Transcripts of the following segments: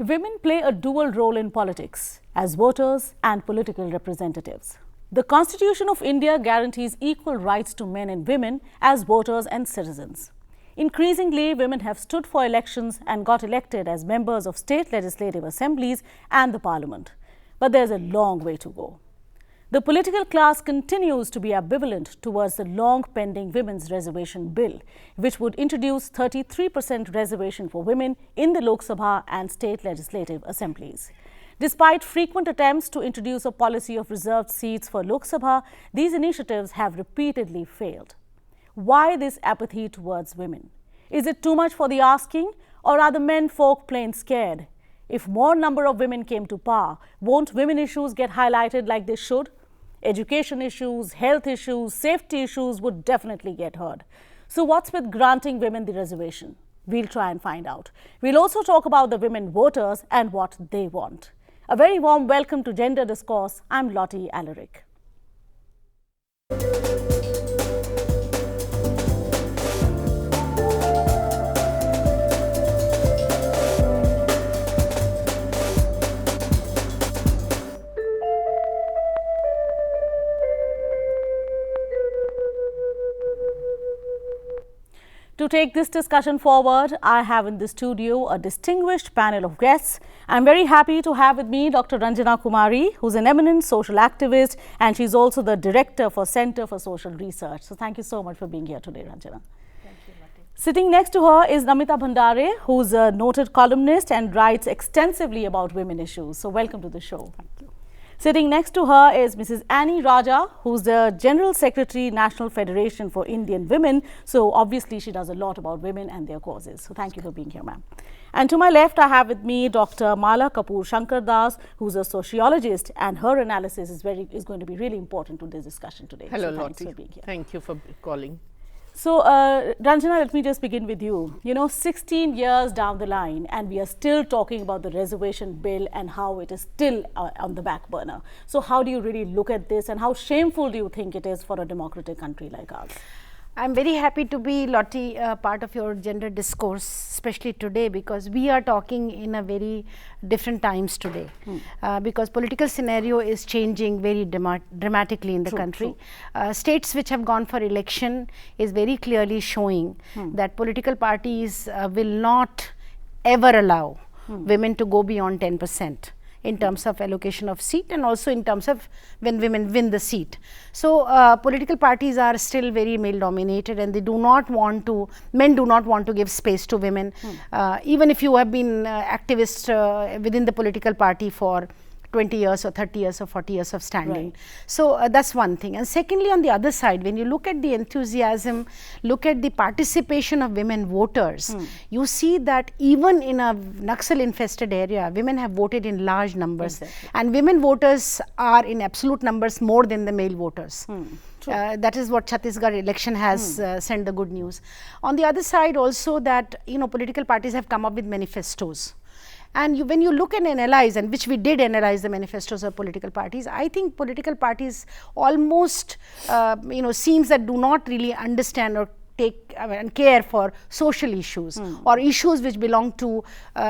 Women play a dual role in politics as voters and political representatives. The Constitution of India guarantees equal rights to men and women as voters and citizens. Increasingly, women have stood for elections and got elected as members of state legislative assemblies and the parliament. But there's a long way to go. The political class continues to be ambivalent towards the long-pending Women's Reservation Bill, which would introduce 33% reservation for women in the Lok Sabha and state legislative assemblies. Despite frequent attempts to introduce a policy of reserved seats for Lok Sabha, these initiatives have repeatedly failed. Why this apathy towards women? Is it too much for the asking, or are the men folk plain scared? If more number of women came to power, won't women issues get highlighted like they should? Education issues, health issues, safety issues would definitely get heard. So what's with granting women the reservation? We'll try and find out. We'll also talk about the women voters and what they want. A very warm welcome to Gender Discourse. I'm Lottie Alaric. To take this discussion forward, I have in the studio a distinguished panel of guests. I'm very happy to have with me Dr. Ranjana Kumari, who's an eminent social activist, and she's also the director for Center for Social Research. So thank you so much for being here today, Ranjana. Thank you, Lottie. Sitting next to her is Namita Bhandare, who's a noted columnist and writes extensively about women issues. So welcome to the show. Thank you. Sitting next to her is Mrs. Annie Raja, who's the General Secretary, National Federation for Indian Women. So obviously she does a lot about women and their causes. So thank you for being here, ma'am. And to my left, I have with me Dr. Mala Kapoor Shankar Das, who's a sociologist, and her analysis is going to be really important to this discussion today. Hello, so thanks Lottie. for being here. Thank you for calling. So, Ranjana, let me just begin with you. 16 years down the line, and we are still talking about the reservation bill and how it is still on the back burner. So, how do you really look at this, and how shameful do you think it is for a democratic country like ours? I'm very happy to be, Lottie, part of your gender discourse, especially today, because we are talking in a very different times today. Because political scenario is changing very dramatically in the country. States which have gone for election is very clearly showing that political parties will not ever allow women to go beyond 10%. In terms of allocation of seat, and also in terms of when women win the seat. So political parties are still very male dominated, and they do not want to, men do not want to give space to women. Even if you have been activist within the political party for 20 years or 30 years or 40 years of standing. Right. So that's one thing. And secondly, on the other side, when you look at the enthusiasm, look at the participation of women voters, you see that even in a Naxal infested area, women have voted in large numbers. Exactly. And women voters are in absolute numbers more than the male voters. That is what Chhattisgarh election has sent the good news. On the other side also, that political parties have come up with manifestos. And when you look and analyze, and which we did analyze the manifestos of political parties, I think political parties almost, seems that do not really understand or take and care for social issues or issues which belong to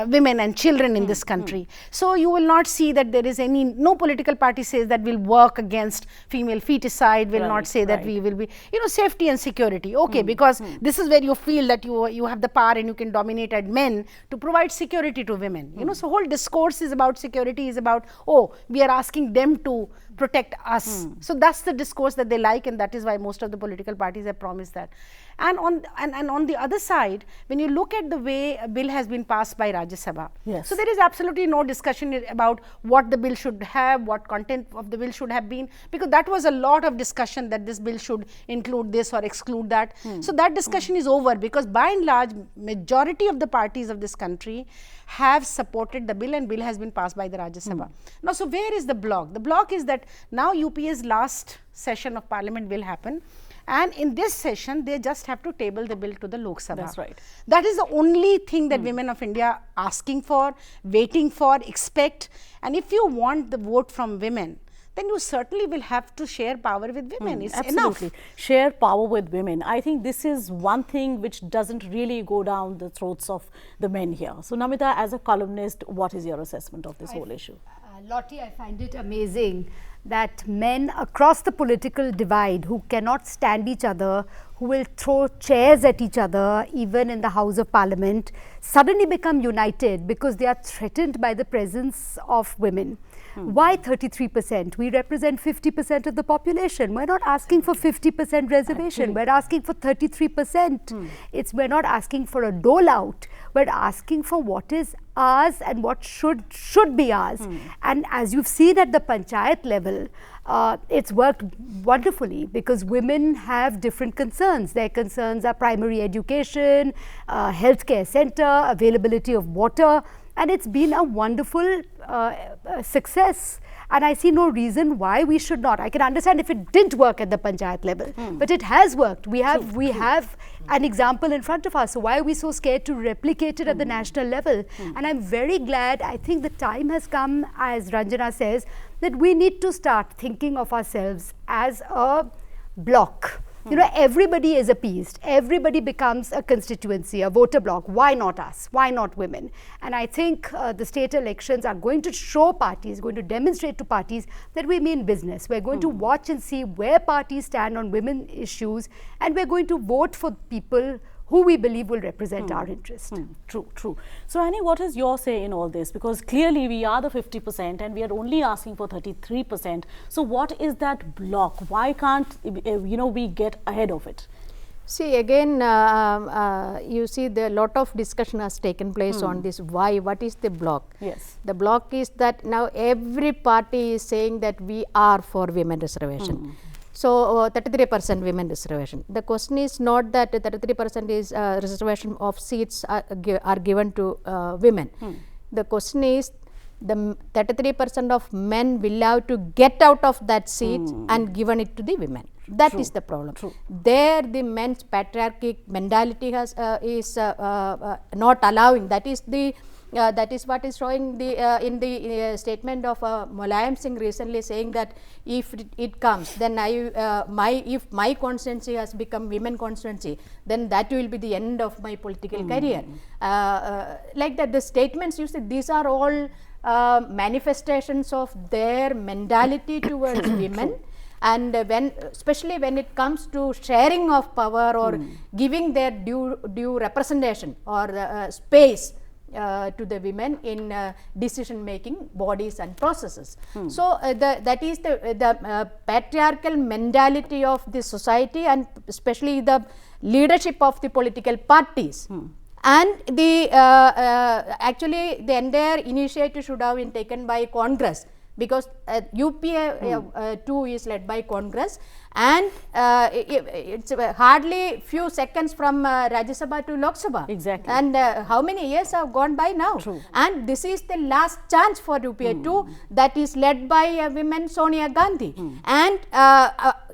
women and children in this country. So you will not see that there is no political party says that we'll work against female feticide, will not say that we will be, safety and security. Okay, because this is where you feel that you have the power and you can dominate at men to provide security to women. So whole discourse is about security, is about, oh, we are asking them to protect us. So that's the discourse that they like, and that is why most of the political parties have promised that. And on the other side, when you look at the way a bill has been passed by Rajya Sabha, so there is absolutely no discussion about what the bill should have, what content of the bill should have been, because that was a lot of discussion that this bill should include this or exclude that. So that discussion is over, because by and large, majority of the parties of this country have supported the bill, and bill has been passed by the Rajya Sabha. Now, so where is the block? The block is that now UPA's last session of parliament will happen. And in this session, they just have to table the bill to the Lok Sabha. That's right. That is the only thing that women of India are asking for, waiting for, expect. And if you want the vote from women, then you certainly will have to share power with women. It's Absolutely. enough. Share power with women. I think this is one thing which doesn't really go down the throats of the men here. So, Namita, as a columnist, what is your assessment of this whole issue? Lottie, I find it amazing that men across the political divide who cannot stand each other, who will throw chairs at each other even in the House of Parliament, suddenly become united because they are threatened by the presence of women. Why 33%? We represent 50% of the population. We're not asking for 50% reservation. We're asking for 33%. We're not asking for a dole out. We're asking for what is ours and what should be ours. And as you've seen at the panchayat level, it's worked wonderfully because women have different concerns. Their concerns are primary education, healthcare center, availability of water, and it's been a wonderful success. And I see no reason why we should not. I can understand if it didn't work at the panchayat level, but it has worked. We have an example in front of us. So why are we so scared to replicate it at the national level? And I'm very glad. I think the time has come, as Ranjana says, that we need to start thinking of ourselves as a block. You know, everybody is appeased. Everybody becomes a constituency, a voter bloc. Why not us? Why not women? And I think the state elections are going to show parties, going to demonstrate to parties that we mean business. We're going to watch and see where parties stand on women issues, and we're going to vote for people who we believe will represent our interest. True, true. So, Annie, what is your say in all this? Because clearly we are the 50% and we are only asking for 33%. So, what is that block? Why can't, we get ahead of it? See, again, you see the lot of discussion has taken place on this. Why? What is the block? Yes. The block is that now every party is saying that we are for women reservation. So, 33% women reservation. The question is not that 33% is reservation of seats are given to women. The question is the 33% of men will have to get out of that seat and given it to the women. That is the problem. There the men's patriarchic mentality is not allowing. That is the that is what is showing the in the statement of Mulayam Singh recently, saying that if it comes, then if my constituency has become women constituency, then that will be the end of my political career. Like that, the statements you see, these are all manifestations of their mentality towards women. And especially when it comes to sharing of power or giving their due representation or space to the women in decision making bodies and processes. So, that is the patriarchal mentality of the society, and especially the leadership of the political parties. And the actually the entire initiative should have been taken by Congress, because UPA 2 is led by Congress, and it's hardly few seconds from Rajya Sabha to Lok Sabha. Exactly. And how many years have gone by now? True. And this is the last chance for UPA 2 that is led by women Sonia Gandhi. And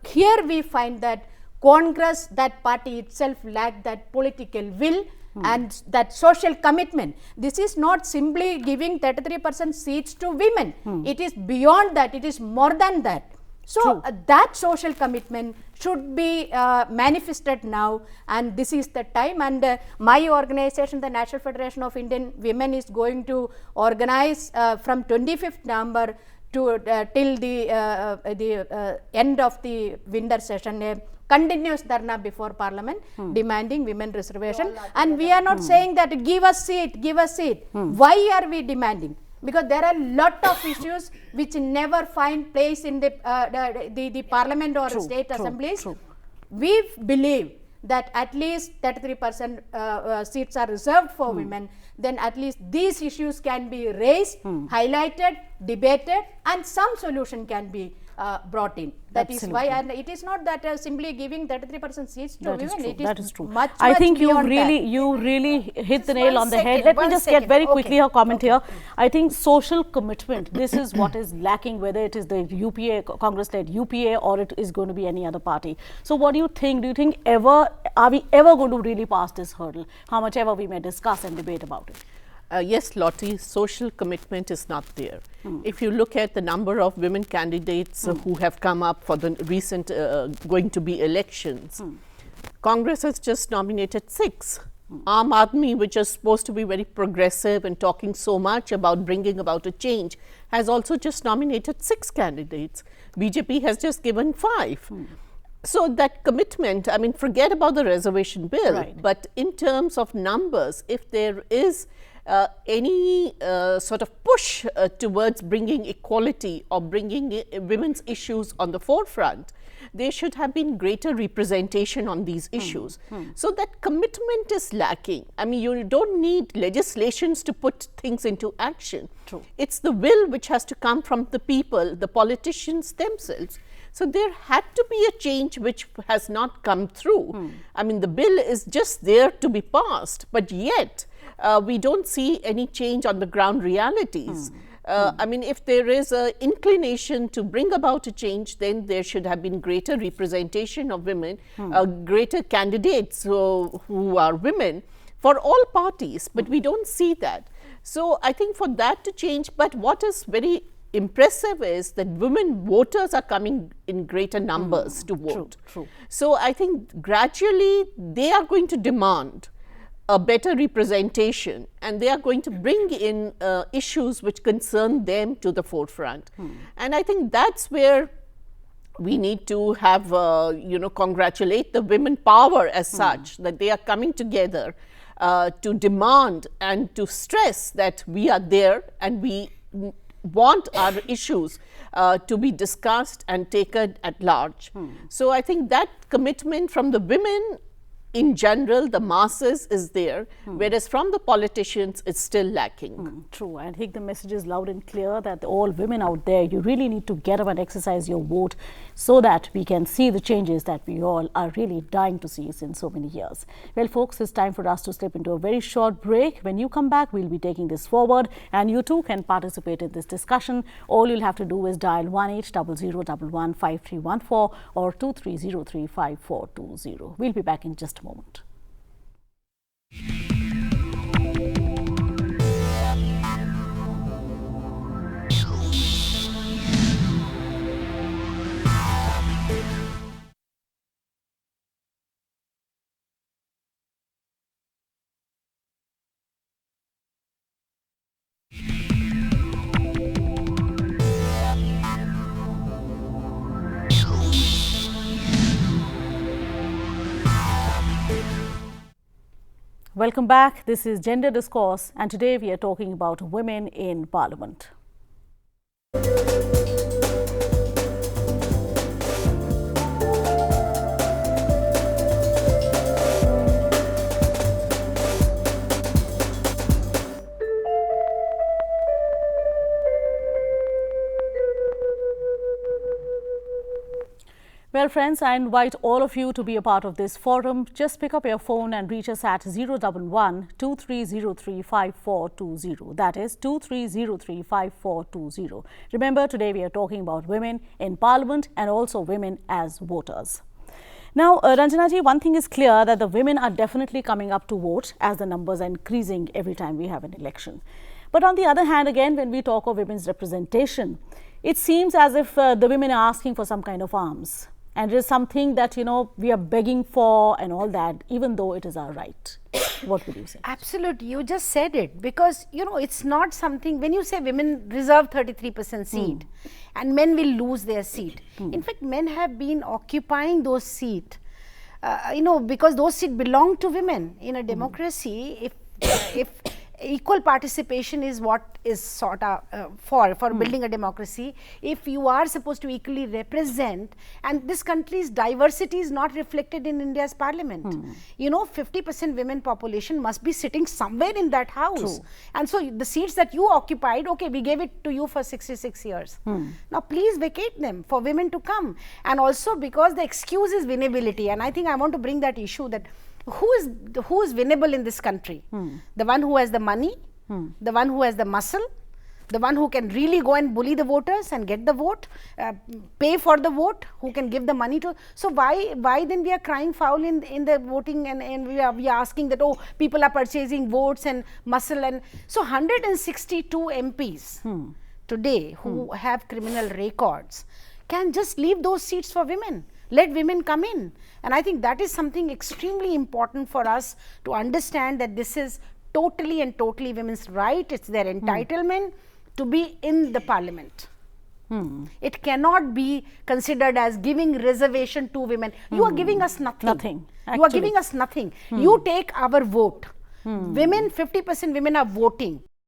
here we find that Congress, that party itself, lacked that political will and that social commitment. This is not simply giving 33% seats to women. It is beyond that. It is more than that. So, that social commitment should be manifested now, and this is the time. And my organization, the National Federation of Indian Women, is going to organize from 25th November to till the end of the winter session, continuous dharna before Parliament demanding women reservation. And we are not saying that give us seat, give us seat. Why are we demanding? Because there are a lot of issues which never find place in the Parliament or state assemblies. We believe that at least 33% seats are reserved for women, then at least these issues can be raised, highlighted, debated, and some solution can be brought in. That is why, and it is not that simply giving 33% seats to women. That is true. Much, I much think you beyond really hit the nail on the head. second, Let me one just second. get very quickly Okay. her comment here. I think social commitment, this is what is lacking, whether it is the UPA, Congress-led UPA, or it is going to be any other party. So what do you think? Do you think are we ever going to really pass this hurdle, how much ever we may discuss and debate about it? Yes, Lottie, social commitment is not there. If you look at the number of women candidates who have come up for the recent going to be elections, Congress has just nominated 6. Aam Aadmi, which is supposed to be very progressive and talking so much about bringing about a change, has also just nominated 6 candidates. BJP has just given 5. So that commitment, I mean, forget about the reservation bill, but in terms of numbers, if there is any sort of push towards bringing equality or bringing women's issues on the forefront, there should have been greater representation on these issues. So that commitment is lacking. I mean, you don't need legislations to put things into action. It's the will which has to come from the people, the politicians themselves. So there had to be a change which has not come through. I mean, the bill is just there to be passed, but yet we don't see any change on the ground realities. I mean, if there is an inclination to bring about a change, then there should have been greater representation of women, greater candidates who are women for all parties, but we don't see that. So I think for that to change, but what is very impressive is that women voters are coming in greater numbers to vote. So I think gradually they are going to demand a better representation, and they are going to bring in issues which concern them to the forefront. And I think that's where we need to have, congratulate the women power as such, that they are coming together to demand and to stress that we are there and we want our issues to be discussed and taken at large. So I think that commitment from the women in general, the masses, is there, whereas from the politicians it's still lacking. True, and I think the message is loud and clear that all women out there, you really need to get up and exercise your vote so that we can see the changes that we all are really dying to see since so many years. Well, folks, it's time for us to slip into a very short break. When you come back, we'll be taking this forward, and you too can participate in this discussion. All you'll have to do is dial 1800115314 or 23035420. We'll be back in just a moment. Welcome back. This is Gender Discourse, and today we are talking about women in Parliament. Well, friends, I invite all of you to be a part of this forum. Just pick up your phone and reach us at 011-2303-5420. That is 2303-5420. Remember, today we are talking about women in Parliament and also women as voters. Now, Ranjana ji, one thing is clear that the women are definitely coming up to vote as the numbers are increasing every time we have an election. But on the other hand, again, when we talk of women's representation, it seems as if the women are asking for some kind of arms. And it is something that, we are begging for and all that, even though it is our right. What would you say? Absolutely. You just said it, because, it's not something, when you say women reserve 33% seat and men will lose their seat. In fact, men have been occupying those seats, because those seats belong to women. In a democracy, if equal participation is what is sought out for building a democracy, if you are supposed to equally represent, and this country's diversity is not reflected in India's parliament. 50% women population must be sitting somewhere in that house. And so the seats that you occupied, okay, we gave it to you for 66 years. Now please vacate them for women to come. And also because the excuse is winnability, and I think I want to bring that issue that who is winnable in this country? The one who has the money, the one who has the muscle, the one who can really go and bully the voters and get the vote, pay for the vote, who can give the money to. So why then we are crying foul in the voting, and we are asking that, oh, people are purchasing votes and muscle. And so 162 MPs today who have criminal records can just leave those seats for women. Let women come in. And I think that is something extremely important for us to understand, that this is totally and totally women's right. It's their entitlement to be in the parliament. It cannot be considered as giving reservation to women. You are giving us nothing. Nothing. You are giving us nothing. You take our vote. Women, 50% women are voting.